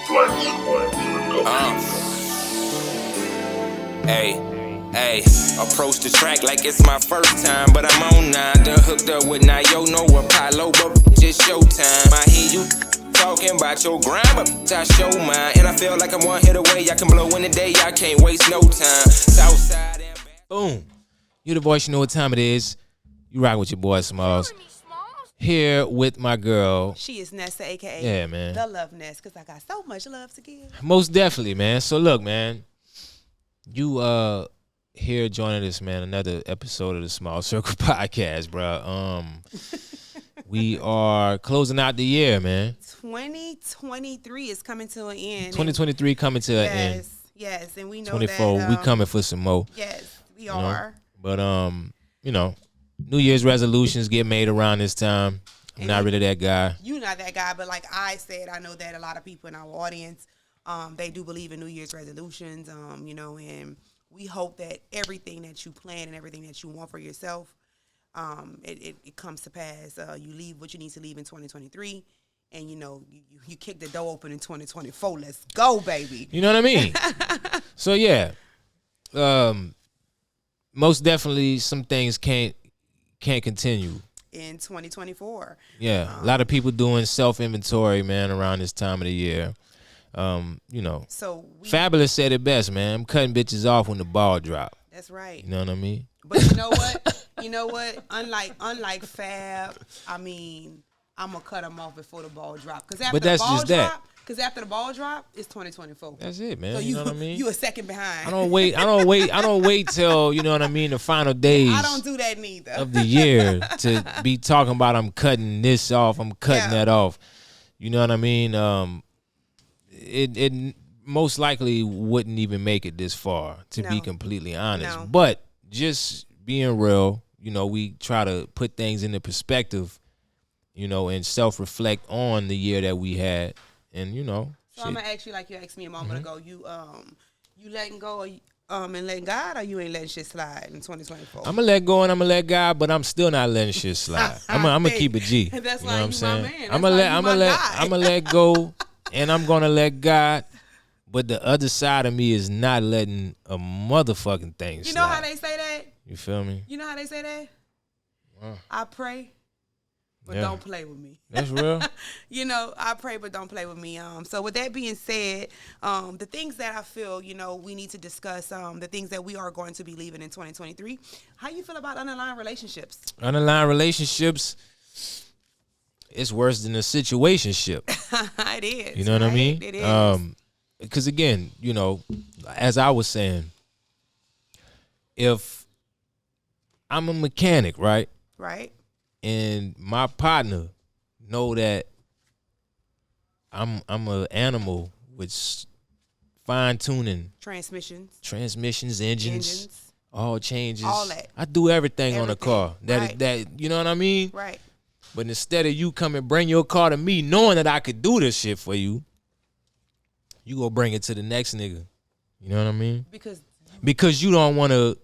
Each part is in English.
Hey, approach the track like it's my first time, but I'm on now. Done hooked up with Nayo, no Apollo, but just showtime. I hear you talking about your grind, but I show mine. And I feel like I'm one hit away. I can blow in the day, I can't waste no time. Southside and Boom. You the voice, you know what time it is. You rock with your boy Smalls. Here with my girl. She is Nessia, a.k.a. Yeah, man. The Love Nest, because I got so much love to give. Most definitely, man. So look, man. You here joining us, man. Another episode of the Small Circle Podcast, bro. We are closing out the year, man. 2023 is coming to an end. 2023 coming to an end. Yes, and we know 24, that. we coming for some more. Yes, we are. But you know, New Year's resolutions get made around this time. I'm not really that guy. You're not that guy, but like I said, I know that a lot of people in our audience, they do believe in New Year's resolutions. You know, and we hope that everything that you plan and everything that you want for yourself, it comes to pass. You leave what you need to leave in 2023, and you know you kick the door open in 2024. Let's go, baby. You know what I mean? So yeah, most definitely some things can't continue in 2024. Yeah, a lot of people doing self-inventory, man, around this time of the year. You know, so Fabulous said it best, man. I'm cutting bitches off when the ball drop. That's right. You know what I mean? But you know what? Unlike Fab, I mean, I'm gonna cut them off before the ball drop. Because after the ball drop, it's 2024. That's it, man. So you know what I mean? You a second behind. I don't wait till, you know what I mean, the final days. I don't do that neither. Of the year to be talking about I'm cutting this off, I'm cutting that off. You know what I mean? It most likely wouldn't even make it this far, to be completely honest. No. But just being real, you know, we try to put things into perspective, you know, and self-reflect on the year that we had. And, you know. So I'm going to ask you like you asked me a moment ago. You letting go and letting God, or you ain't letting shit slide in 2024? I'm going to let go and I'm going to let God, but I'm still not letting shit slide. I'm going to keep it G. That's you why know what I'm saying? my man. I'm going to let go and I'm going to let God. But the other side of me is not letting a motherfucking thing slide. You know how they say that? You feel me? You know how they say that? I pray, but don't play with me. That's real. You know, I pray, but don't play with me. So with that being said, the things that I feel, you know, we need to discuss, the things that we are going to be leaving in 2023. How you feel about underlying relationships? Underlying relationships, it's worse than a situationship. It is. You know what I mean? It is. Because again, you know, as I was saying, if I'm a mechanic, right? Right. And my partner know that I'm an animal with fine tuning transmissions, engines, all changes, all that. I do everything on a car. That you know what I mean? Right. But instead of you come and bring your car to me, knowing that I could do this shit for you, you go bring it to the next nigga. You know what I mean? Because you don't want to.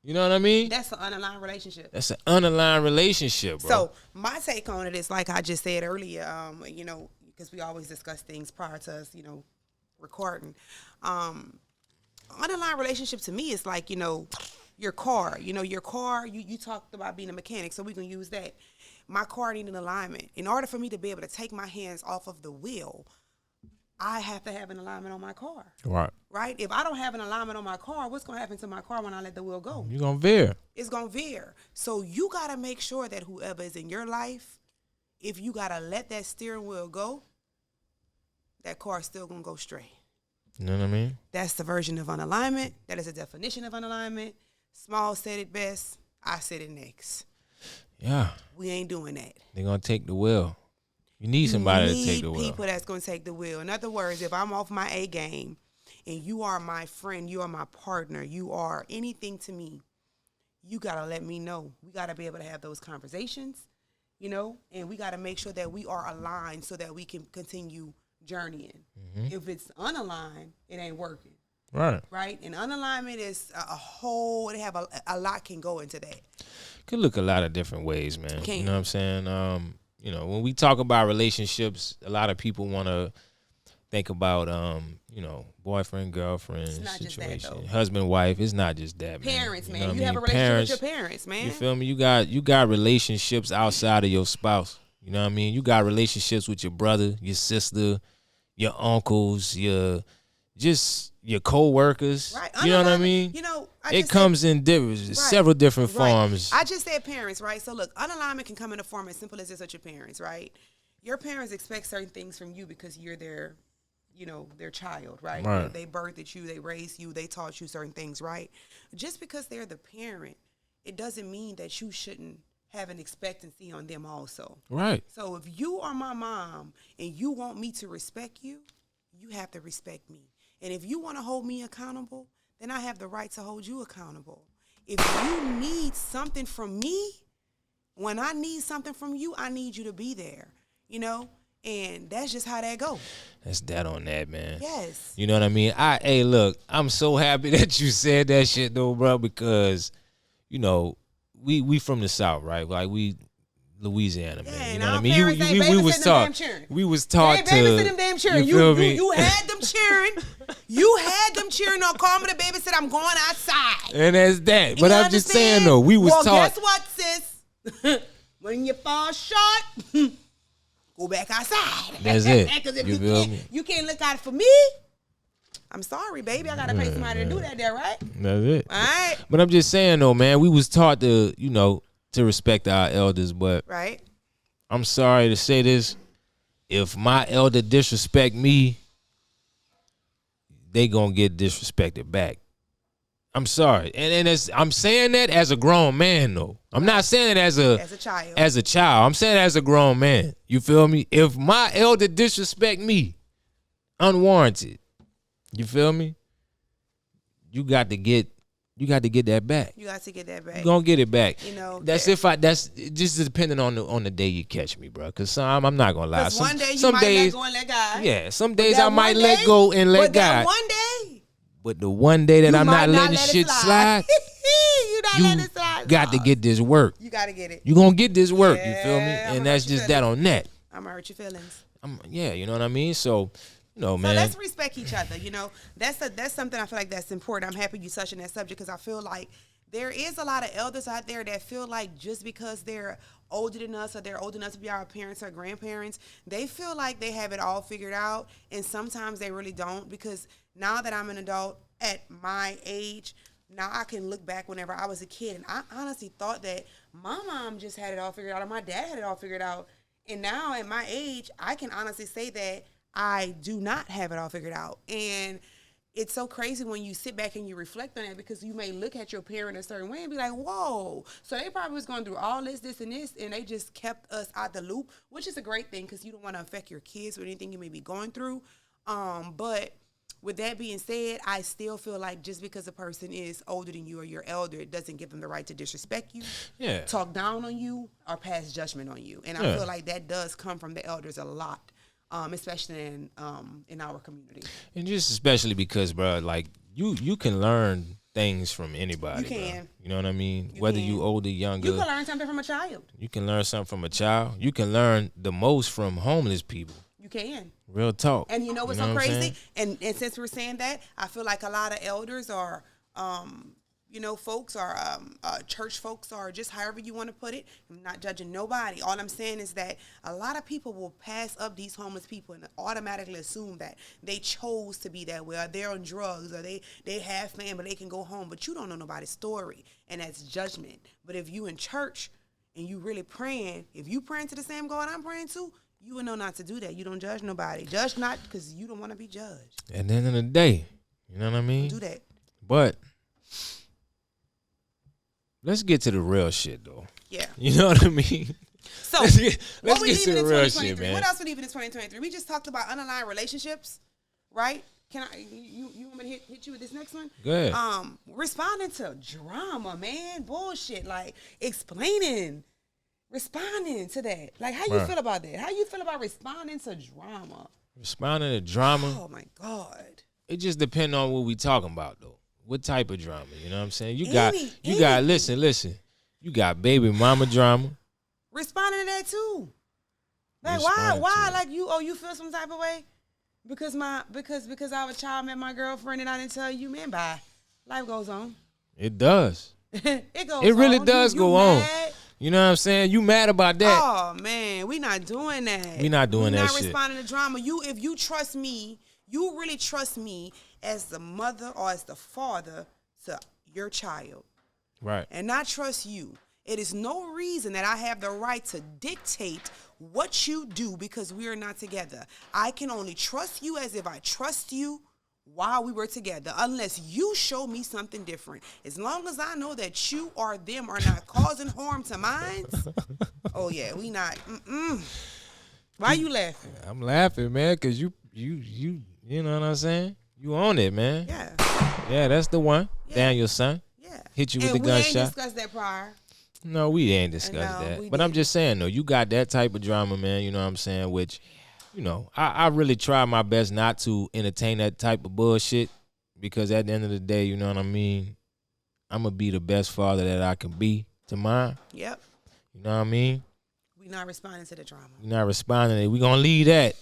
You know what I mean? That's an underlying relationship. That's an underlying relationship, bro. So my take on it is like I just said earlier, you know, because we always discuss things prior to us, you know, recording. Underlying relationship to me is like, you know, your car. You know, your car, you talked about being a mechanic, so we can use that. My car needs an alignment. In order for me to be able to take my hands off of the wheel, I have to have an alignment on my car. Right? If I don't have an alignment on my car, what's going to happen to my car when I let the wheel go? You're going to veer. It's going to veer. So you got to make sure that whoever is in your life, if you got to let that steering wheel go, that car is still going to go straight. You know what I mean? That's the version of unalignment. That is a definition of unalignment. Small said it best. I said it next. Yeah. We ain't doing that. They're going to take the wheel. You need somebody to take the wheel. You need people that's going to take the wheel. In other words, if I'm off my A game and you are my friend, you are my partner, you are anything to me, you got to let me know. We got to be able to have those conversations, you know, and we got to make sure that we are aligned so that we can continue journeying. Mm-hmm. If it's unaligned, it ain't working. Right? And unalignment is a whole, they have a lot can go into that. Could look a lot of different ways, man. You know what I'm saying? You know, when we talk about relationships, a lot of people think about boyfriend, girlfriend It's not just that, situation, though. husband, wife. It's not just that, man. Parents, You know man. what You I have a mean? relationship with your parents, man. You feel me? You got relationships outside of your spouse. You know what I mean? You got relationships with your brother, your sister, your uncles, your co-workers. Right. You know what I mean? You know, It comes in several different forms. I just said parents, right? So look, unalignment can come in a form as simple as this with your parents, right? Your parents expect certain things from you because you're their child, right? Right. They birthed you, they raised you, they taught you certain things, right? Just because they're the parent, it doesn't mean that you shouldn't have an expectancy on them also. Right. So if you are my mom and you want me to respect you, you have to respect me. And if you want to hold me accountable, then I have the right to hold you accountable. If you need something from me, when I need something from you, I need you to be there, and that's just how that go. That's that on that, man. Yes. You know what I mean? Hey, look, I'm so happy that you said that shit though, bro, because, we from the South, right? Like we Louisiana, man. Yeah, You know what I mean? We was taught to babysit them damn cheering. You feel me? You had them cheering. You had them cheering on call me the babysit. I'm going outside. And that's that. But You I'm just understand? saying though, we was taught. Guess what, sis? When you fall short, go back outside. That's it. Because if You feel me? you can't look out for me, I'm sorry, baby. I gotta pay somebody to do that there, right? That's it. All right. But I'm just saying though, man, we was taught to, to respect our elders, but Right. I'm sorry to say this. If my elder disrespect me, they gonna get disrespected back. I'm sorry. And I'm saying that as a grown man though. I'm not saying it as a child. As a child. I'm saying it as a grown man. You feel me? If my elder disrespect me unwarranted, you feel me? You got to get that back. You got to get that back. You gonna get it back. That's That's just depending on the day you catch me, bro. Cause I'm not gonna lie. One day you might let go and let God. Yeah, some days I might let go and let God. One day. But the one day that You I'm might not letting let it shit slide, you not letting it slide. got to get this work. You got to get it. You gonna get this work. You feel me? Yeah, I'ma And that's hurt your just that on that. I'm gonna hurt your feelings. You know what I mean? So, man. So let's respect each other. That's something I feel like that's important. I'm happy you touching that subject because I feel like there is a lot of elders out there that feel like just because they're older than us or they're old enough to be our parents or grandparents, they feel like they have it all figured out. And sometimes they really don't, because now that I'm an adult at my age, now I can look back whenever I was a kid. And I honestly thought that my mom just had it all figured out or my dad had it all figured out. And now at my age, I can honestly say that I do not have it all figured out. And it's so crazy when you sit back and you reflect on that, because you may look at your parent a certain way and be like, whoa. So they probably was going through all this, and this, and they just kept us out the loop, which is a great thing because you don't want to affect your kids with anything you may be going through. But with that being said, I still feel like just because a person is older than you or you're elder, it doesn't give them the right to disrespect you, talk down on you, or pass judgment on you. And I feel like that does come from the elders a lot. Especially in our community, and just especially because, bro, like you can learn things from anybody. You can, bro. You know what I mean? Whether you older, younger, you can learn something from a child. You can learn something from a child. You can learn the most from homeless people. You can. Real talk. And you know what's so crazy? And since we're saying that, I feel like a lot of elders are, folks are church folks, or just however you want to put it. I'm not judging nobody. All I'm saying is that a lot of people will pass up these homeless people and automatically assume that they chose to be that way, or they're on drugs, or they have family, they can go home. But you don't know nobody's story, and that's judgment. But if you in church and you really praying, if you praying to the same God I'm praying to, you would know not to do that. You don't judge nobody. Judge not because you don't want to be judged. At the end of the day, you know what I mean? Do that. But let's get to the real shit, though. Yeah. You know what I mean? So, let's get to the real 2023? shit, man. What else we leaving in 2023? We just talked about unaligned relationships, right? Can I? You want me to hit you with this next one? Go ahead. Responding to drama, man, bullshit, like responding to that. Like, how you feel about that? How you feel about responding to drama? Responding to drama? Oh my God. It just depends on what we talking about, though. What type of drama? You know what I'm saying? You got listen. You got baby mama drama. Responding to that too. Like, why? Like, you feel some type of way? Because our child met my girlfriend and I didn't tell you, man, bye. Life goes on. It does. It goes It really on. does You go on. mad? You know what I'm saying? You mad about that? Oh man, we not doing that. We not doing that not shit. responding to drama. If you trust me, you really trust me as the mother or as the father to your child. Right. And not trust you. It is no reason that I have the right to dictate what you do because we are not together. I can only trust you as if I trust you while we were together, unless you show me something different. As long as I know that you or them are not causing harm to mine, oh yeah, we not. Why you laughing? I'm laughing, man, because you know what I'm saying? You own it, man. Yeah. Yeah, that's the one. Yeah. Daniel's son. Yeah. Hit you with And the gunshot. we ain't discussed that prior. No, we ain't discussed No, that. we But I'm didn't. just saying, though, you got that type of drama, man, you know what I'm saying, which, you know, I really try my best not to entertain that type of bullshit because at the end of the day, you know what I mean, I'm going to be the best father that I can be to mine. Yep. You know what I mean? We not responding to the drama. You're not responding. We're going to leave that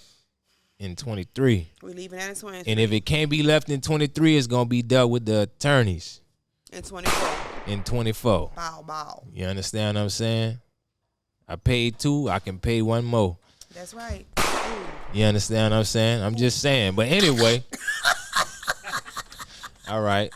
in 23. We leaving that in 23. And if it can't be left in 23, it's going to be dealt with the attorneys In 24. in 24. Bow, bow. You understand what I'm saying? I paid 2, I can pay 1 more. That's right. You understand what I'm saying? I'm just saying. But anyway. All right.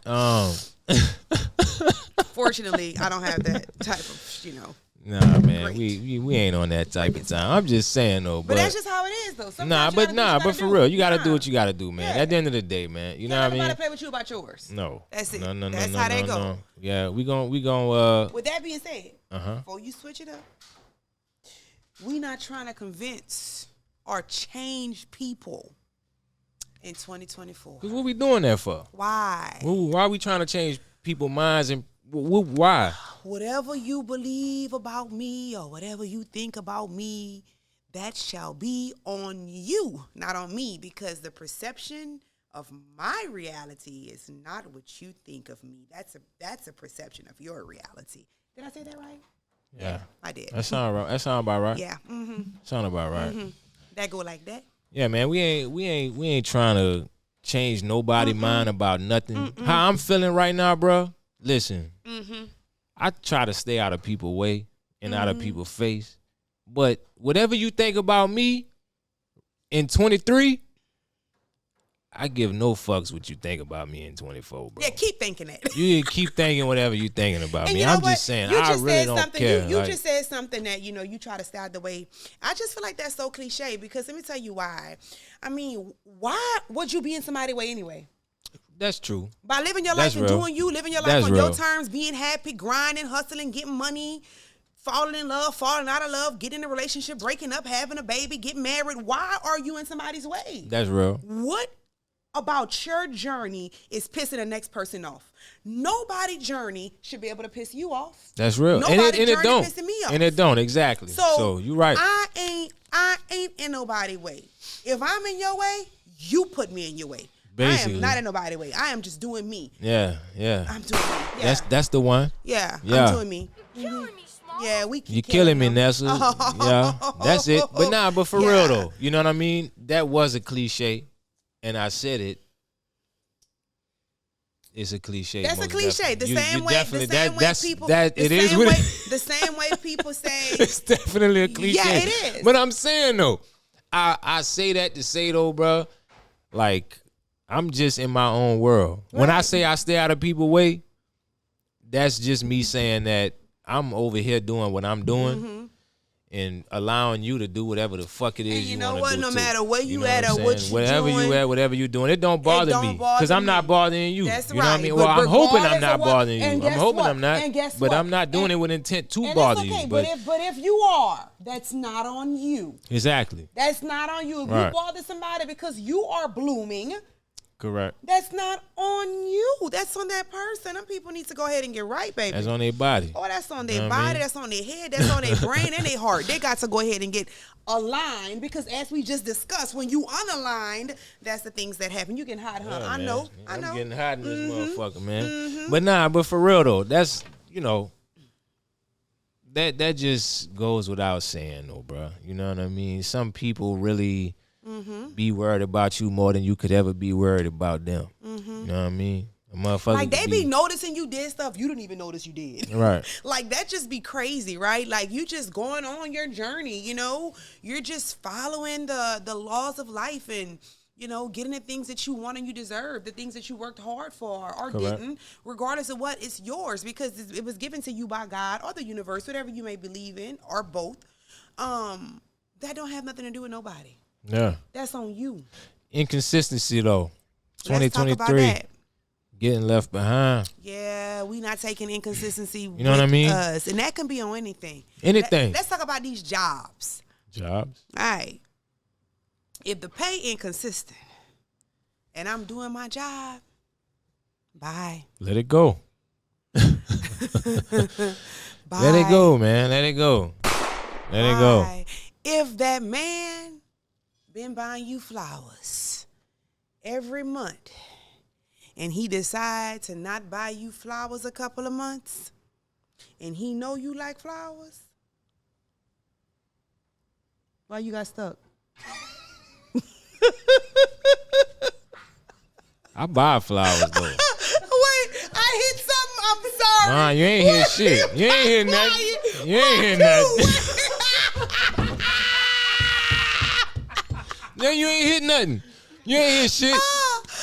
Fortunately, I don't have that type of, Nah, man. Great. We ain't on that type of time. I'm just saying though. But that's just how it is, though. Sometimes Nah, you gotta do what you but gotta for do. real, you gotta do Nah. what you gotta do, man. Yeah. At the end of the day, man. You know what I mean? Nobody play with you about yours. No. That's it. No. That's how they go. No. Yeah, we gon' With that being said, Uh-huh. before you switch it up, we not trying to convince or change people in 2024. Cause what we doing that for? Why? Why are we trying to change people's minds and why? Whatever you believe about me or whatever you think about me, that shall be on you, not on me, because the perception of my reality is not what you think of me. That's a perception of your reality. Did I say that right? Yeah. I did. That sound right. That sound about right. Yeah. Mm-hmm. Sound about right. That go like that. Yeah, man. We ain't trying to change nobody's mind about nothing. How I'm feeling right now, bro. Listen, I try to stay out of people's way and out of people's face. But whatever you think about me in 23, I give no fucks what you think about me in 24, bro. Yeah, keep thinking that. You keep thinking whatever you thinking about And me. you know I'm what? just saying, You I just really said don't something. care. You Like, just said something that, you try to stay out the way. I just feel like that's so cliche because let me tell you why. I mean, why would you be in somebody's way anyway? that's true. By living your That's life and real. doing you, living your life That's on your real. terms, being happy, grinding, hustling, getting money, falling in love, falling out of love, getting in a relationship, breaking up, having a baby, getting married. Why are you in somebody's way? That's real. What about your journey is pissing the next person off? Nobody's journey should be able to piss you off. That's real. Nobody's And it journey don't. pissing me off. And it don't, exactly. So you're right. I ain't in nobody's way. If I'm in your way, you put me in your way. I Basically. am not in nobody's way. I am just doing me. Yeah. I'm doing me. Yeah. That's the one. Yeah, Yeah. I'm doing me. Yeah, we keep You killing me, them. Nessa. Yeah, that's it. But for Yeah. real though, you know what I mean? That was a cliche, and I said it. It's a cliche. That's a most cliche. definitely. The same way people. That the it is same what way, it- the same way people say. It's definitely a cliche. Yeah, it is. But I'm saying though, I say that to say though, bro, like I'm just in my own world. When I say I stay out of people's way, that's just me saying that I'm over here doing what I'm doing and allowing you to do whatever the fuck it is And you know wanna what? do No too. matter where you know at what I'm or what saying? you wherever doing, you at, whatever you doing, it don't bother don't me bother because I'm me. not bothering you. That's You know what I right. mean? But Well, I'm hoping I'm regardless not of what- bothering you. and I'm guess hoping what? I'm not. And guess but what? I'm not doing And- it with intent to And bother it's okay, you. but if you are, that's not on you. Exactly. That's not on you. If Right. you bother somebody because you are blooming, Correct. that's not on you. That's on that person. Them people need to go ahead and get right, baby. That's on their body. Oh, that's on their You know what I body, mean? that's on their head, that's on their brain and their heart. They got to go ahead and get aligned because as we just discussed, when you unaligned, that's the things that happen. You can hide, huh? Yeah, I man. know. I'm I know. getting hot in this motherfucker, man. But for real though, that's that just goes without saying though, bro. You know what I mean? Some people really be worried about you more than you could ever be worried about them. You know what I mean? A motherfucker Like they could be noticing you did stuff you didn't even notice you did. Right. Like that just be crazy, right? Like you just going on your journey, you know? You're just following the laws of life and, you know, getting the things that you want and you deserve, the things that you worked hard for or Correct. didn't, regardless of what, it's yours because it was given to you by God or the universe, whatever you may believe in, or both. That don't have nothing to do with nobody. Yeah. That's on you. Inconsistency though. Let's talk about 2023. that. Getting left behind. Yeah, we not taking inconsistency You know what I mean? us. And that can be on anything. Anything. Let's talk about these jobs. Jobs. All right. If the pay inconsistent and I'm doing my job, bye. Let it go. Bye. Let it go, man. Let it go. Let it go. Bye. If that man been buying you flowers every month and he decide to not buy you flowers a couple of months and he know you like flowers, why you got stuck? I buy flowers though. Wait, I hit something. I'm sorry. Nah, you ain't hear shit. You ain't hear nothing. You ain't hear nothing. No, you ain't hit nothing. You ain't hear shit.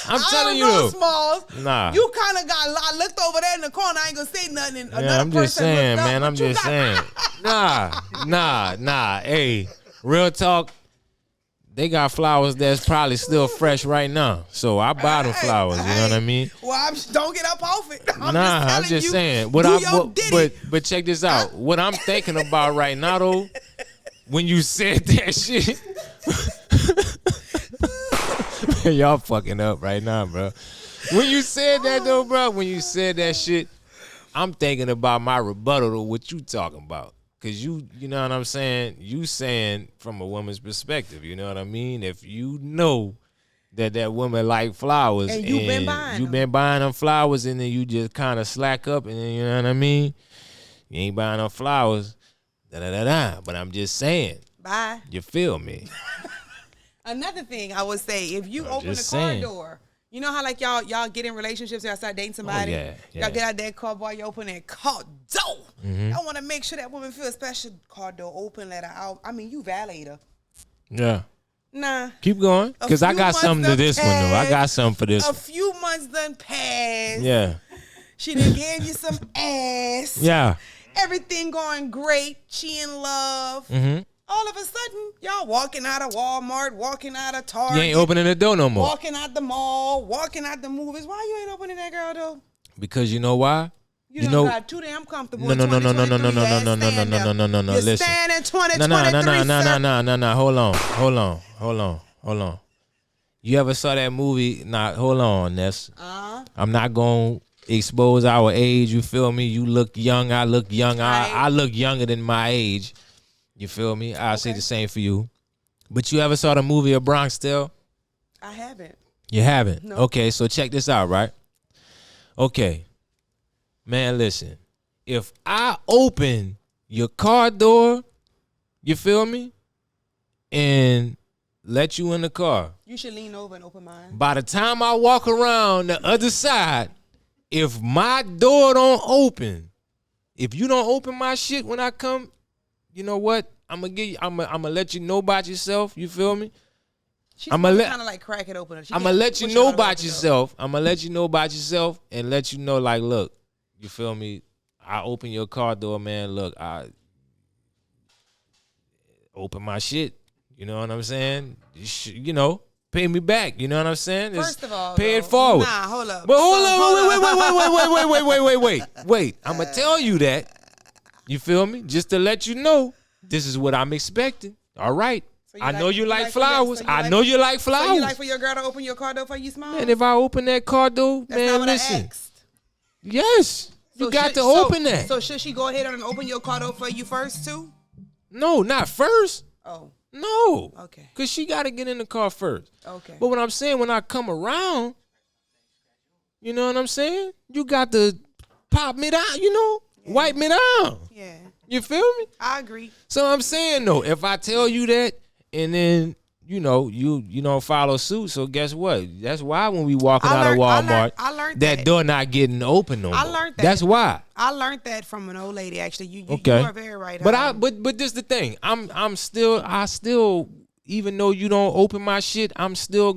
I'm telling you though. Smalls. Nah. You kind of got. I looked over there in the corner. I ain't gonna say nothing. And Yeah, I'm just saying, man. I'm just saying. Nah. Hey, real talk. They got flowers that's probably still fresh right now. So I buy them flowers. You know what I mean? Well, don't get up off it. I'm just saying. But check this out. What I'm thinking about right now, though, when you said that shit, y'all fucking up right now, bro. When you said that, though, bro, when you said that shit, I'm thinking about my rebuttal to what you talking about. Cause you know what I'm saying? You saying from a woman's perspective, you know what I mean? If you know that woman like flowers and you've been buying them flowers and then you just kind of slack up and then, you know what I mean? You ain't buying them flowers, but I'm just saying. Bye. You feel me? Another thing I would say, if you open the car saying. door, you know how like y'all get in relationships, y'all start dating somebody. Oh, yeah. Y'all get out that car, boy, you open that car door. Mm-hmm. I want to make sure that woman feels special. Car door open, let her out. I mean, you valet her. Yeah. Nah. Keep going. Because I got something to this one, though. I got something for this A one. few months done passed. Yeah. She done gave you some ass. Yeah. Everything going great. She in love. Mm-hmm. All of a sudden, y'all walking out of Walmart, walking out of Target. You ain't opening the door no more. Walking out the mall, walking out the movies. Why you ain't opening that girl though? Because you know why? You know, got too damn comfortable. No. No. Listen. Stand in 2023. No. Hold on. You ever saw that movie? Nah, hold on, Ness. I'm not gonna expose our age. You feel me? You look young. I look young. I look younger than my age. You feel me? I'll say the same for you. But you ever saw the movie A Bronx Tale? I haven't. You haven't? No. Okay, so check this out, right? Okay. Man, listen. If I open your car door, you feel me? And let you in the car. You should lean over and open mine. By the time I walk around the other side, if my door don't open, if you don't open my shit when I come, you know what? I'm gonna let you know about yourself. You feel me? I'm gonna kind of like crack it open. I'm gonna let you know about yourself. I'm gonna let you know about yourself and let you know, like, look, you feel me? I open your car door, man. Look, I open my shit. You know what I'm saying? You know, pay me back. You know what I'm saying? First of all, pay it forward. Nah, hold up. But hold on, wait. I'm gonna tell you that. You feel me? Just to let you know, this is what I'm expecting. All right. So I know you like flowers. I know you like flowers. So you like for your girl to open your car door for you, small? Man, if I open that car door, that's man, not what listen. I asked. Yes. You got to open that. So should she go ahead and open your car door for you first too? No, not first. Oh. No. Okay. Because she got to get in the car first. Okay. But what I'm saying, when I come around, you know what I'm saying? You got to pop me down, you know? Yeah. Wipe me down. Yeah. You feel me? I agree. So I'm saying, though, if I tell you that and then you don't follow suit. So guess what? That's why when we walking out of Walmart, I learned that door not getting open no more. I learned that. That's why. I learned that from an old lady. Actually, you are very right. But this the thing. I still even though you don't open my shit, I'm still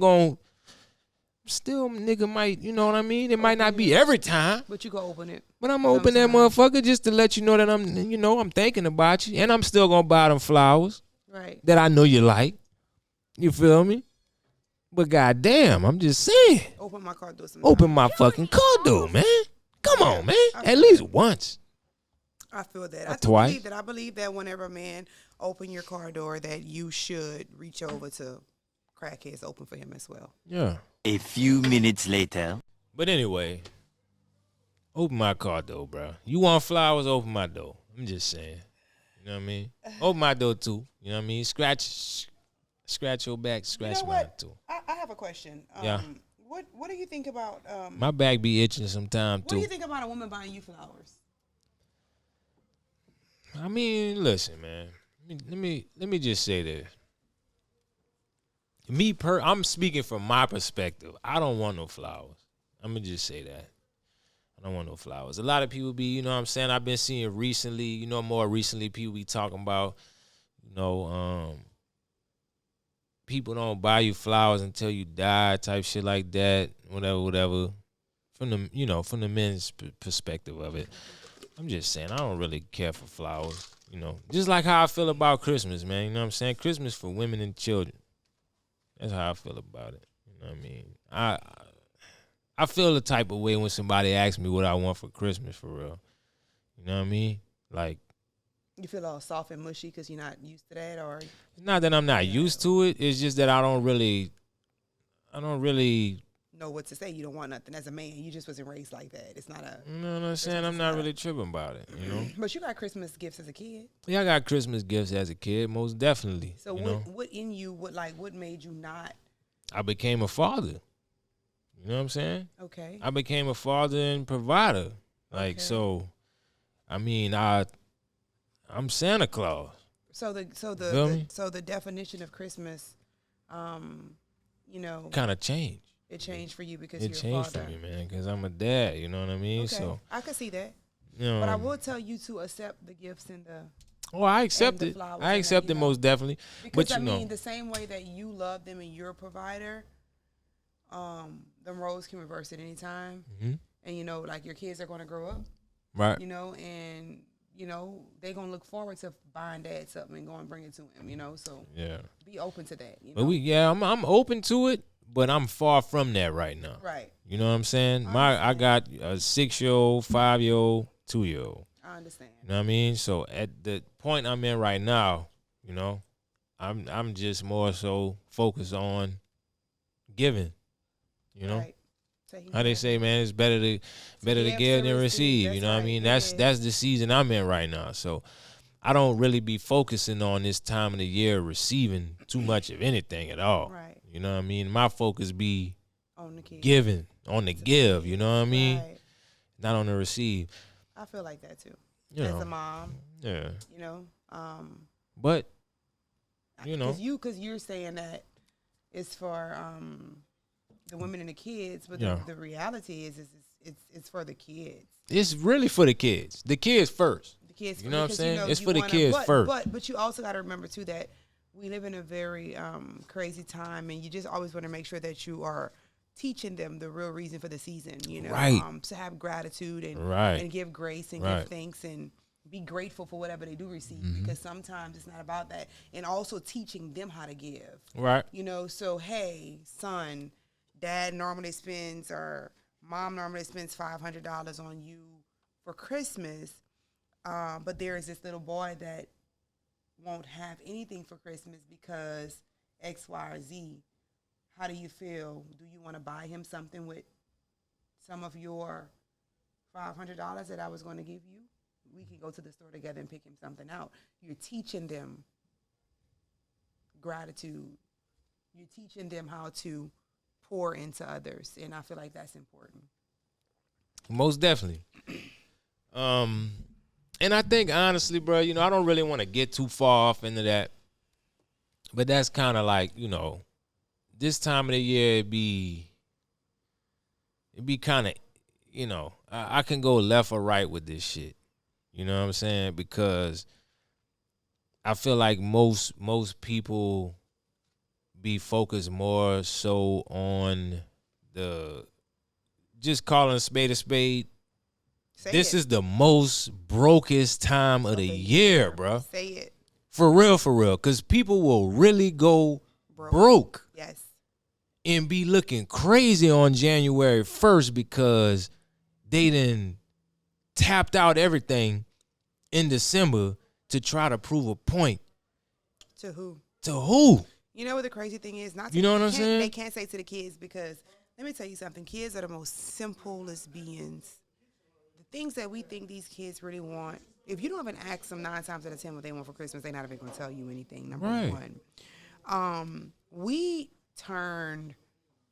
nigga might, you know what I mean? It might not be every time. But you go open it. But I'm gonna open that motherfucker just to let you know that I'm thinking about you, and I'm still gonna buy them flowers. Right. That I know you like. You feel me? But goddamn, I'm just saying. Open my car door. Open my fucking car door, man. Come on, man. At least once. I feel that. I believe that whenever a man open your car door, that you should reach over to crack his open for him as well. Yeah. A few minutes later. But anyway, open my car door, bro. You want flowers? Open my door. I'm just saying. You know what I mean? Open my door too. You know what I mean? Scratch your back, scratch mine too. I have a question. Yeah. What do you think about my back be itching sometime too. What do you think about a woman buying you flowers? I mean, listen, man. Let me just say this. I'm speaking from my perspective. I don't want no flowers. I'm gonna just say that. I don't want no flowers. A lot of people be, you know what I'm saying? I've been seeing recently, more recently, people be talking about, people don't buy you flowers until you die, type shit like that, whatever. From the men's perspective of it. I'm just saying, I don't really care for flowers, Just like how I feel about Christmas, man, you know what I'm saying? Christmas for women and children. That's how I feel about it. You know what I mean? I feel the type of way when somebody asks me what I want for Christmas, for real. You know what I mean? Like, you feel all soft and mushy because you're not used to that, or not that I'm not used to it. It's just that I don't really know what to say. You don't want nothing as a man. You just wasn't raised like that. It's not a. You know what I'm saying? I'm not really tripping about it. But you got Christmas gifts as a kid. Yeah, I got Christmas gifts as a kid, most definitely. So what made you not? I became a father. You know what I'm saying? Okay. I became a father and provider. So, I mean, I'm Santa Claus. So the definition of Christmas, kind of changed. It changed for you because it you're changed a father. for me, man, because I'm a dad. You know what I mean? Okay. So I can see that. But I will tell you to accept the gifts and the. Oh, I accept it. I accept it most definitely. Because the same way that you love them and you're a provider, them roles can reverse at any time. Mm-hmm. And like your kids are going to grow up, right? And they're gonna look forward to buying dad something and go and bring it to him. So yeah, be open to that. But I'm open to it, but I'm far from that right now. Right. You know what I'm saying? I got a 6-year-old, 5-year-old, 2-year-old. I understand. You know what I mean? So at the point I'm in right now, I'm just more so focused on giving. Right. How they say, man, it's better to give than receive. You know what I mean? That's the season I'm in right now. So I don't really be focusing on this time of the year receiving too much of anything at all. Right. You know what I mean? My focus be on the kids. Giving, on the give. You know what I mean? Right. Not on the receive. I feel like that too. As a mom. Yeah. But because you're saying that it's for the women and the kids, but the reality is it's for the kids. It's really for the kids. The kids first. The kids. You know what I'm saying? It's for the kids first. But you also got to remember too that we live in a very crazy time, and you just always want to make sure that you are teaching them the real reason for the season. Right. To have gratitude and and give grace and give thanks and be grateful for whatever they do receive, because sometimes it's not about that. And also teaching them how to give. Right. So hey, son, dad normally spends or mom normally spends $500 on you for Christmas, but there is this little boy that won't have anything for Christmas because X, Y, or Z. How do you feel? Do you want to buy him something with some of your $500 that I was going to give you? We can go to the store together and pick him something out. You're teaching them gratitude. You're teaching them how to pour into others, and I feel like that's important. Most definitely. And I think honestly, bro, I don't really want to get too far off into that. But that's kind of like, this time of the year it'd be kind of, I can go left or right with this shit. You know what I'm saying? Because I feel like most people be focused more so on the just calling a spade a spade. This is the most brokest time of the year, bro. Say it. For real, because people will really go broke. Yes. And be looking crazy on January 1st because they done tapped out everything in December to try to prove a point. To who? To who? You know what the crazy thing is? Not to, you know what I'm saying? They can't say to the kids because, let me tell you something. Kids are the most simplest beings. The things that we think these kids really want, if you don't even ask them 9 times out of 10 what they want for Christmas, they're not even going to tell you anything, number one. We turned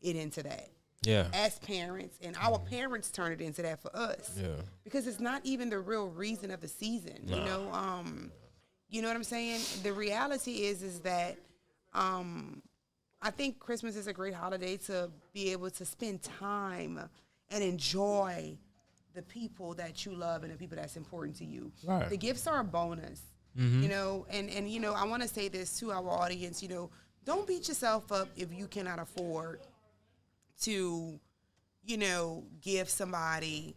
it into that. Yeah. As parents, and our parents turned it into that for us. Yeah. Because it's not even the real reason of the season. Nah. You know what I'm saying? The reality is that I think Christmas is a great holiday to be able to spend time and enjoy the people that you love and the people that's important to you. Right. The gifts are a bonus. And I want to say this to our audience, don't beat yourself up if you cannot afford to, give somebody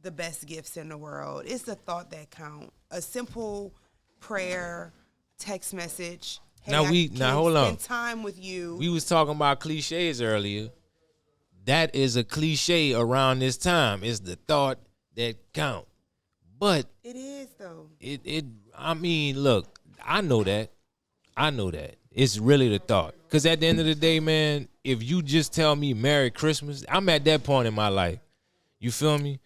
the best gifts in the world. It's the thought that count. A simple prayer, text message. Hey, now hold on. Spend time with you. We was talking about cliches earlier. That is a cliche around this time. It's the thought that count. But it is though. I mean, look, I know that. It's really the thought. Because at the end of the day, man, if you just tell me Merry Christmas, I'm at that point in my life. You feel me?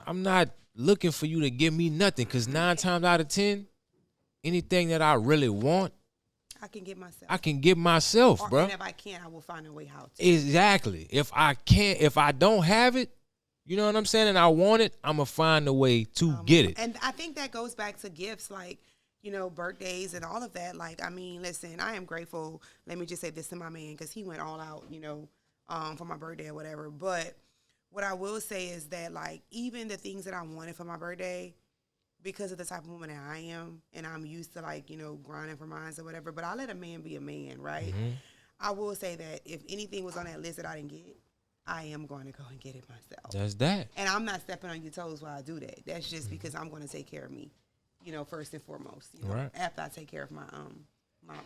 I'm not looking for you to give me nothing. Because 9 times out of 10, anything that I really want, I can get myself. I can get myself, bro. And if I can't, I will find a way how to. Exactly. If I don't have it, you know what I'm saying, and I want it, I'm going to find a way to get it. And I think that goes back to gifts like, birthdays and all of that. Like, I mean, listen, I am grateful. Let me just say this to my man because he went all out, for my birthday or whatever. But what I will say is that, like, even the things that I wanted for my birthday, because of the type of woman that I am, and I'm used to, like, grinding for mine or whatever, but I let a man be a man, right? Mm-hmm. I will say that if anything was on that list that I didn't get, I am going to go and get it myself. That's that. And I'm not stepping on your toes while I do that. That's just because I'm going to take care of me, first and foremost. Right. After I take care of my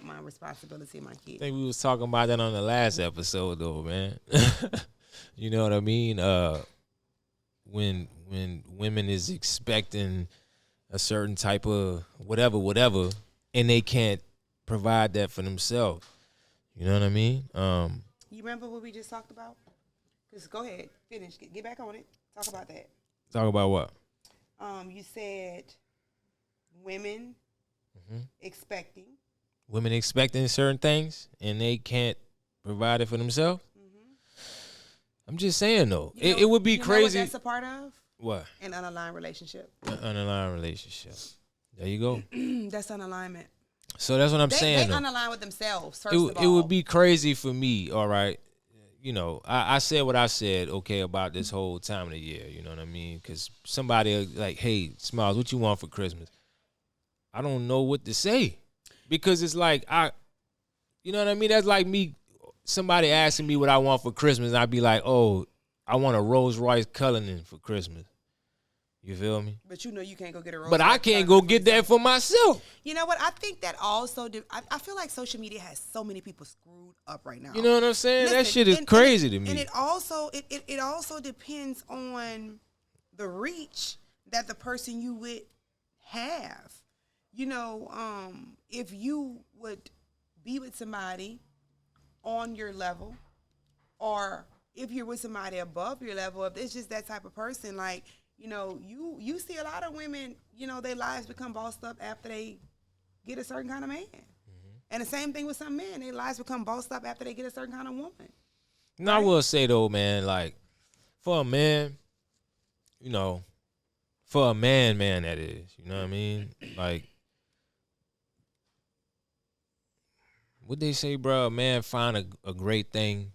my responsibility and my kids. I think we was talking about that on the last episode, though, man. You know what I mean? When women is expecting a certain type of whatever, and they can't provide that for themselves. You know what I mean? You remember what we just talked about? Just go ahead, finish, get back on it. Talk about that. Talk about what? You said women expecting. Women expecting certain things, and they can't provide it for themselves? Mm-hmm. I'm just saying, though. It would be crazy. Know what that's a part of? What? An unaligned relationship. An unaligned relationship. There you go. That's unalignment. So that's what I'm saying. They unalign with themselves, first of all. It would be crazy for me, all right. I said what I said, okay, about this whole time of the year. You know what I mean? Because somebody like, hey, Smiles, what you want for Christmas? I don't know what to say. Because it's like, you know what I mean? That's like me, somebody asking me what I want for Christmas, and I'd be like, oh, I want a Rolls Royce Cullinan for Christmas. You feel me? But you can't go get a Rolls Royce. But I can't go get that for myself. You know what? I think that also, I feel like social media has so many people screwed up right now. You know what I'm saying? Listen, that shit is crazy to me. And it also depends on the reach that the person you with have. If you would be with somebody on your level, or if you're with somebody above your level, if it's just that type of person, like, you see a lot of women, their lives become bossed up after they get a certain kind of man. Mm-hmm. And the same thing with some men. Their lives become bossed up after they get a certain kind of woman. Now, right? I will say, though, man, like, for a man, for a man, that is, you know what I mean? Like, What they say, bro? A man find a great thing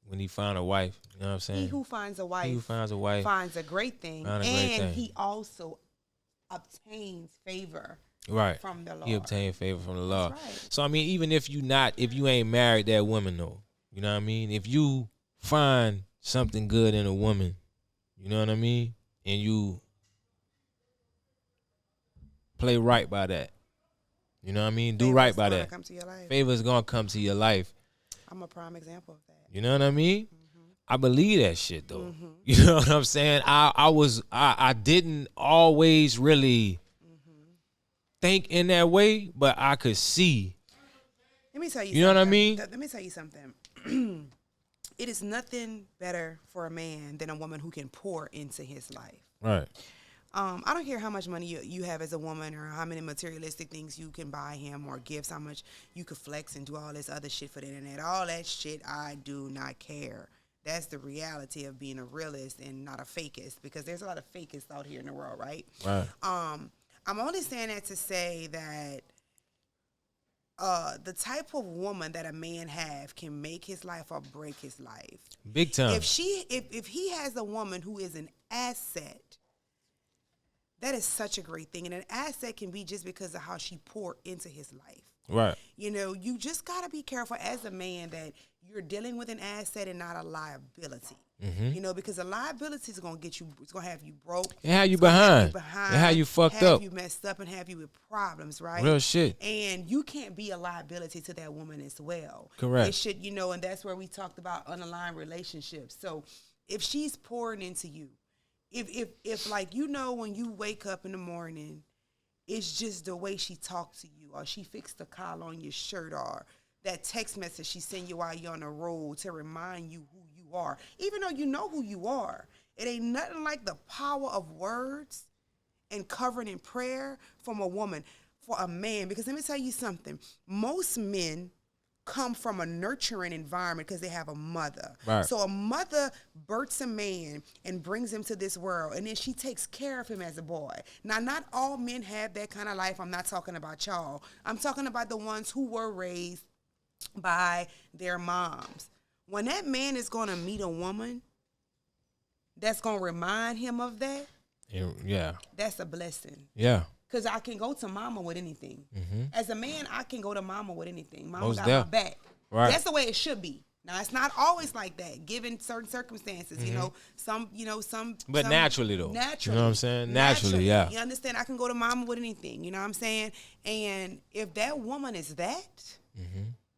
when he find a wife. You know what I'm saying? He who finds a wife, He who finds a wife finds a great thing, find a great and thing. he also obtains favor Right. from the Lord. He obtained favor from the Lord. That's right. So I mean, even if you ain't married that woman though, you know what I mean? If you find something good in a woman, you know what I mean? And you play right by that. You know what I mean? Do right by that. Come to your life. Favor is gonna come to your life. I'm a prime example of that. You know what I mean? I believe that shit though. You know what I'm saying? I didn't always really think in that way, but I could see. Let me tell you. You know what I mean? Let me tell you something. It is nothing better for a man than a woman who can pour into his life. Right. I don't care how much money you have as a woman or how many materialistic things you can buy him or gifts, how much you could flex and do all this other shit for the internet. All that shit, I do not care. That's the reality of being a realist and not a fakist, because there's a lot of fakists out here in the world, right? Right. I'm only saying that to say that the type of woman that a man have can make his life or break his life. Big time. If he has a woman who is an asset, that is such a great thing. And an asset can be just because of how she poured into his life. Right. You know, you just got to be careful as a man that you're dealing with an asset and not a liability. Mm-hmm. You know, because a liability is going to get you, it's going to have you broke. And have you It's gonna have behind. And have you fucked up. Have you messed up and have you with problems, right? Real shit. And you can't be a liability to that woman as well. Correct. It should, you know, and that's where we talked about unaligned relationships. So if she's pouring into you, if like, you know, when you wake up in the morning, it's just the way she talks to you, or she fixed the collar on your shirt, or that text message she send you while you're on the road to remind you who you are. Even though you know who you are, it ain't nothing like the power of words and covering in prayer from a woman for a man. Because let me tell you something. Most men come from a nurturing environment because they have a mother. Right. So a mother births a man and brings him to this world, and then she takes care of him as a boy. Now, not all men have that kind of life. I'm not talking about y'all. I'm talking about the ones who were raised by their moms. When that man is going to meet a woman that's going to remind him of that, Yeah. that's a blessing. Yeah. Because I can go to mama with anything. Mm-hmm. As a man, I can go to mama with anything. Mama Most got def. my back. Right. That's the way it should be. Now, it's not always like that, given certain circumstances. You know, some. But naturally, though. Naturally. You know what I'm saying? Naturally, yeah. You understand? I can go to mama with anything. You know what I'm saying? And if that woman is that,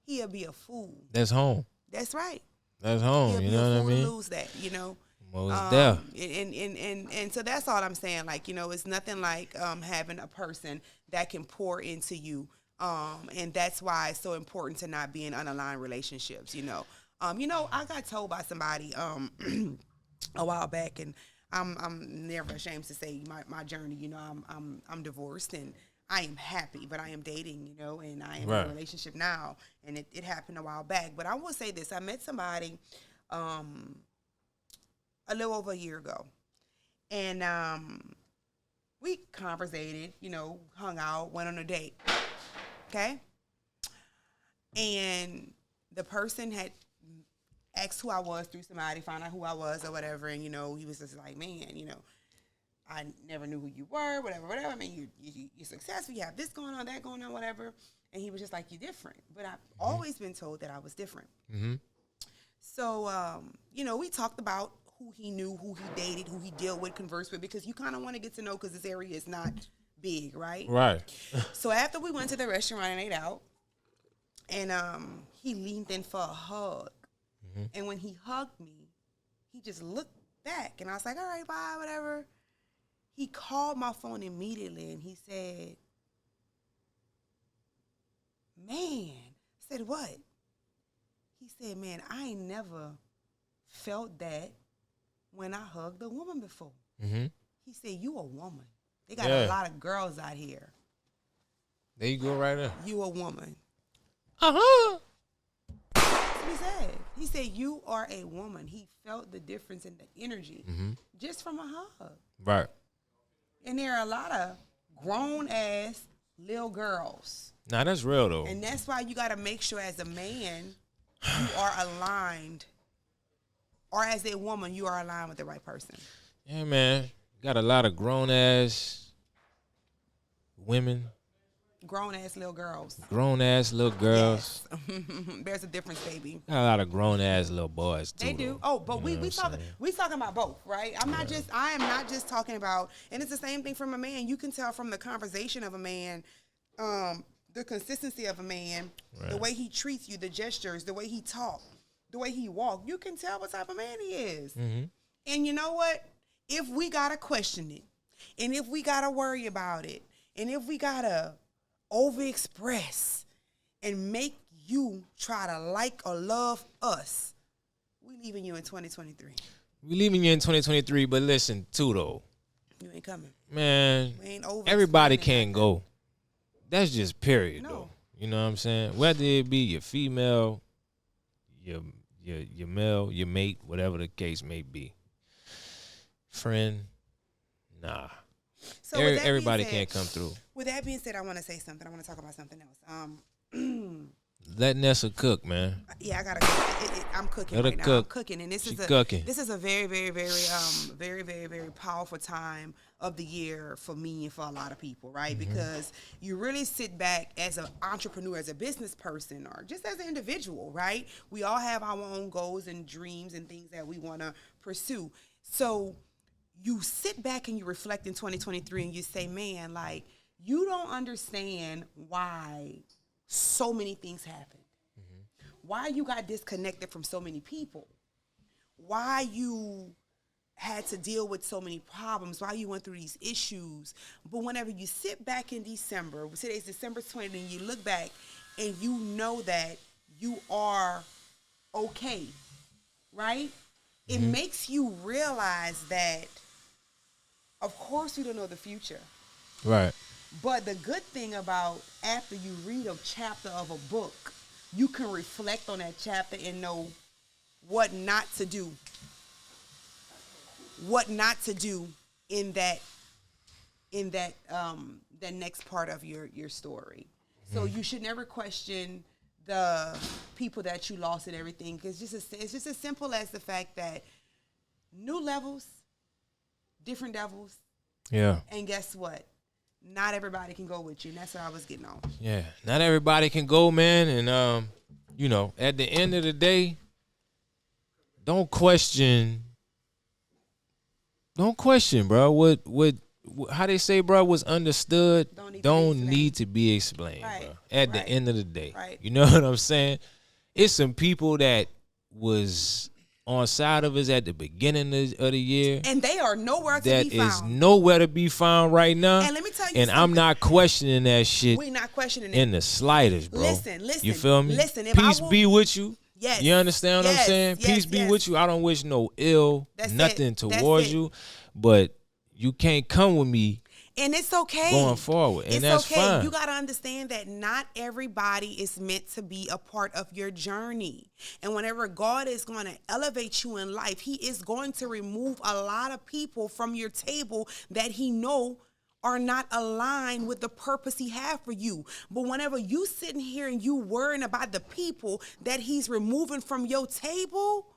he'll be a fool. That's home. That's right. That's home. He'll You be know a what I fool to mean? lose that, you know. Most def. And so that's all I'm saying. Like, you know, it's nothing like having a person that can pour into you. And that's why it's so important to not be in unaligned relationships, you know. I got told by somebody a while back, and I'm never ashamed to say my journey, you know, I'm divorced and I am happy, but I am dating, you know, and I am in a relationship now, and it happened a while back. But I will say this, I met somebody a little over a year ago, and we conversated, you know, hung out, went on a date, okay? And the person had asked who I was through somebody, found out who I was or whatever, and, you know, he was just like, man, you know, I never knew who you were, whatever. I mean, you're successful, you have this going on, that going on, whatever. And he was just like, you're different. But I've always been told that I was different. Mm-hmm. So, you know, we talked about who he knew, who he dated, who he dealt with, conversed with, because you kind of want to get to know, because this area is not big, right? Right. So after we went to the restaurant and ate out, and he leaned in for a hug. Mm-hmm. And when he hugged me, he just looked back, and I was like, all right, bye, whatever. He called my phone immediately, and he said, man. I said, what? He said, man, I ain't never felt that when I hugged a woman before. Mm-hmm. He said, you a woman. They got a lot of girls out here. There you go right there. You a woman. Uh-huh. That's what he said. He said, you are a woman. He felt the difference in the energy just from a hug. Right. And there are a lot of grown-ass little girls. Nah, that's real though. And that's why you got to make sure as a man, you are aligned. Or as a woman, you are aligned with the right person. Yeah, man. Got a lot of grown ass women. Grown ass little girls. Grown ass little girls. Yes. There's a difference, baby. Got a lot of grown ass little boys too. They do. Though. Oh, but You know we talking about both, right? I am not just talking about, and it's the same thing from a man. You can tell from the conversation of a man, the consistency of a man, the way he treats you, the gestures, the way he talks, the way he walks. You can tell what type of man he is. Mm-hmm. And you know what? If we gotta question it, and if we gotta worry about it, and if we gotta overexpress and make you try to like or love us, we leaving you in 2023. We leaving you in 2023, but listen, too though. You ain't coming. Man, We ain't over. everybody can't go. That's just period No. though. You know what I'm saying? Whether it be your female, your male, your mate, whatever the case may be. Friend, nah. So with that being Everybody said- can't come through. With that being said, I want to say something. I want to talk about something else. Let Nessia cook, man. Yeah, I gotta cook. I'm cooking Let her right now. cook. I'm cooking, and She cooking. this is a very, very, very, very powerful time of the year for me and for a lot of people, right? Mm-hmm. Because you really sit back as an entrepreneur, as a business person, or just as an individual, right? We all have our own goals and dreams and things that we want to pursue. So you sit back and you reflect in 2023 and you say, man, like, you don't understand why so many things happened. Why you got disconnected from so many people. Why you had to deal with so many problems. Why you went through these issues. But whenever you sit back in December, today's December 20th, and you look back and you know that you are okay, right? It makes you realize that, of course, we don't know the future. Right. But the good thing about after you read a chapter of a book, you can reflect on that chapter and know what not to do. What not to do in that the next part of your story. So you should never question the people that you lost and everything. It's just as simple as the fact that new levels, different devils, Yeah. and guess what? Not everybody can go with you. And that's what I was getting on. Yeah. Not everybody can go, man. And you know, at the end of the day, don't question, bro. What how they say, bro, what's understood don't need to be explained, Right. bro. At the Right. end of the day. Right. You know what I'm saying? It's some people that was on side of us at the beginning of the year And they are nowhere to that be is found. nowhere to be found right now. And let me tell you and I'm something. not questioning that shit We're not questioning it. in the slightest, bro. Listen. You feel me? Listen, if Peace I will- be with you. Yes. You understand what I'm Yes, saying? yes, Peace be yes. with you. I don't wish no ill, That's nothing it. That's towards it. you, but you can't come with me And it's okay. going forward, and It's that's okay. fine. You got to understand that not everybody is meant to be a part of your journey. And whenever God is going to elevate you in life, he is going to remove a lot of people from your table that he know are not aligned with the purpose he have for you. But whenever you sitting here and you worrying about the people that he's removing from your table,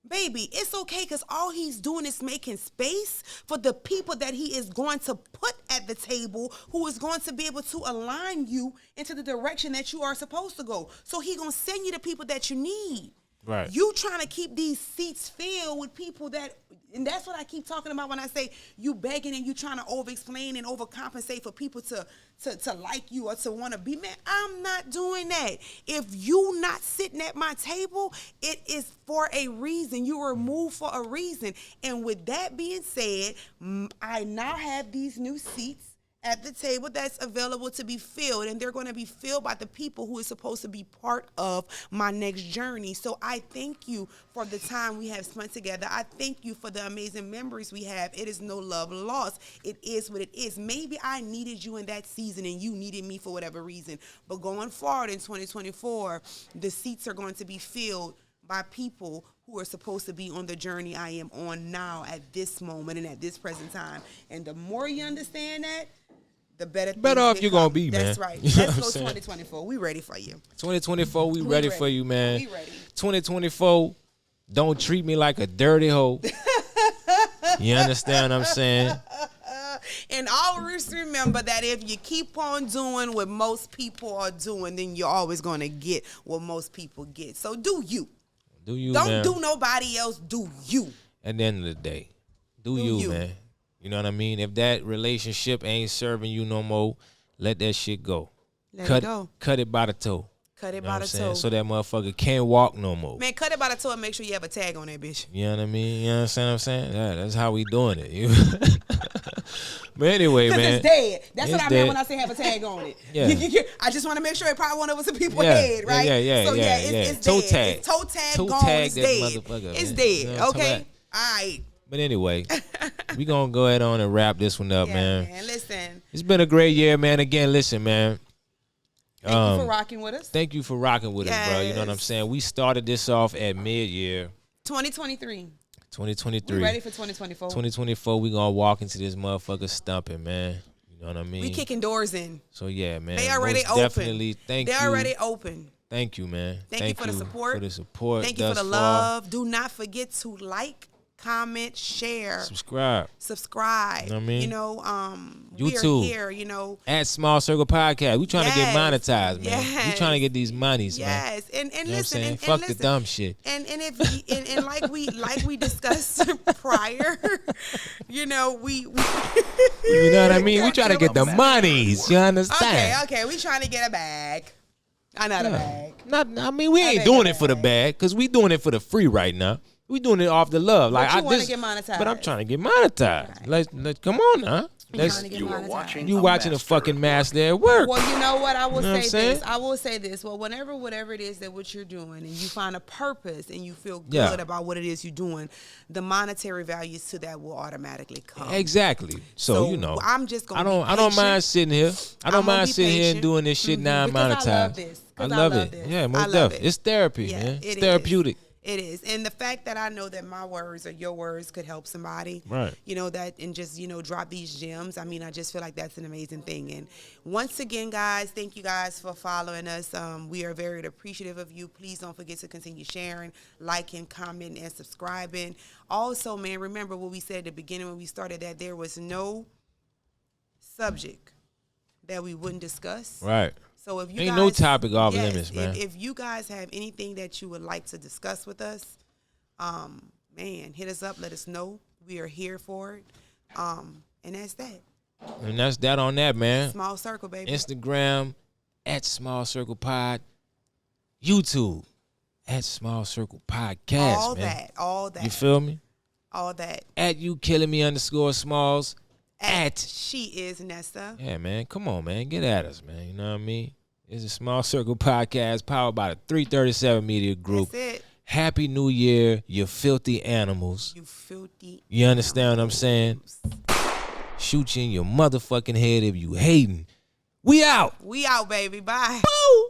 baby, it's okay, because all he's doing is making space for the people that he is going to put at the table, who is going to be able to align you into the direction that you are supposed to go. So he going to send you the people that you need. Right. You trying to keep these seats filled with people that, and that's what I keep talking about when I say you begging and you trying to over-explain and overcompensate for people to like you or to want to be. Man, I'm not doing that. If you not sitting at my table, it is for a reason. You were moved for a reason. And with that being said, I now have these new seats at the table that's available to be filled, and they're going to be filled by the people who is supposed to be part of my next journey. So I thank you for the time we have spent together. I thank you for the amazing memories we have. It is no love lost. It is what it is. Maybe I needed you in that season and you needed me for whatever reason, but going forward in 2024, the seats are going to be filled by people who are supposed to be on the journey I am on now at this moment and at this present time. And the more you understand that, the better off things you're become. gonna be, man. That's right. You know Let's what go I'm saying? 2024. We ready for you. 2024, we ready for you, man. We ready. 2024, don't treat me like a dirty hoe. You understand what I'm saying? And always remember that if you keep on doing what most people are doing, then you're always going to get what most people get. So do you. Do you, Don't man? do nobody else. Do you. At the end of the day, do you, man? You know what I mean? If that relationship ain't serving you no more, let that shit go. Let it go. Cut it by the toe. Cut it You know by what the I'm saying? toe. So that motherfucker can't walk no more. Man, cut it by the toe and make sure you have a tag on that bitch. You know what I mean? You know what I'm saying? Yeah, that's how we doing it. But anyway, Because man. it's dead. That's It's what I dead. meant when I say have a tag on it. Yeah. I just want to make sure it probably went over some people's Yeah, head, right? yeah, So yeah, it's Toe dead. tag. It's toe tag Toe gone. tag It's that dead. motherfucker, It's man. dead. You know what I'm Okay. talking All right. But anyway, we gonna go ahead on and wrap this one up, Yeah, man. Listen. It's been a great year, man. Again, listen, man. Thank you for rocking with us. Thank you for rocking with us, bro. You know what I'm Yes. saying? We started this off at mid-year 2023. 2023. We ready for 2024. 2024, we gonna walk into this motherfucker stumping, man. You know what I mean? We kicking doors in. So yeah, man. They already most open. Definitely, thank you. They're already open. Thank you, man. Thank you for the support. For the support. Thank you for thus the far. love. Do not forget to like, comment, share, Subscribe. subscribe. You know what I mean? You know, we YouTube. are here, you know. At Small Circle Podcast. We trying to get Yes. monetized, man. We Yes. trying to get these monies, man. Yes. And You know what I'm listen, saying? and Fuck listen. the dumb shit. And if and like we discussed prior, you know, we You know what I mean? We trying to get the monies. You understand? Okay, we trying to get a bag. Not a bag. I mean, we ain't doing it for the bag, because we doing it for the free right now. We doing it off the love. Like you I wanna just, get monetized. But I'm trying to get monetized. Let's come on now. Let's, Trying to get monetized. you watching a fucking master at work. Well, you know what? I will You know what I'm say saying? this. I will say this. Well, whatever it is that what you're doing, and you find a purpose, and you feel good Yeah. about what it is you're doing, the monetary values to that will automatically come. Exactly. So you know, I'm just gonna. I don't mind sitting here. I don't I'm gonna mind be sitting here and patient. doing this shit now Because I monetized. love this. I 'Cause love I love it. this. Yeah, I most love definitely. it. It's therapy, Yeah, man. it It's is. therapeutic. It is. And the fact that I know that my words or your words could help somebody, Right. you know, that and just, you know, drop these gems. I mean, I just feel like that's an amazing thing. And once again, guys, thank you guys for following us. We are very appreciative of you. Please don't forget to continue sharing, liking, commenting, and subscribing. Also, man, remember what we said at the beginning when we started, that there was no subject that we wouldn't discuss. Right. So if you Ain't guys, no topic off limits, man. If you guys have anything that you would like to discuss with us, man, hit us up. Let us know. We are here for it. And that's that. And that's that on that, man. Small circle, baby. Instagram at Small Circle Pod. YouTube at Small Circle Podcast, all man. all that, You feel me? all that. At you killing me _Smalls. At She is Nessa. yeah, man. Come on, man. Get at us, man. You know what I mean? It's a Small Circle Podcast powered by the 337 Media Group. That's it. Happy New Year, you filthy animals. You filthy. You understand what I'm saying? Shoot you in your motherfucking head if you hating. We out. We out, baby. Bye. Woo!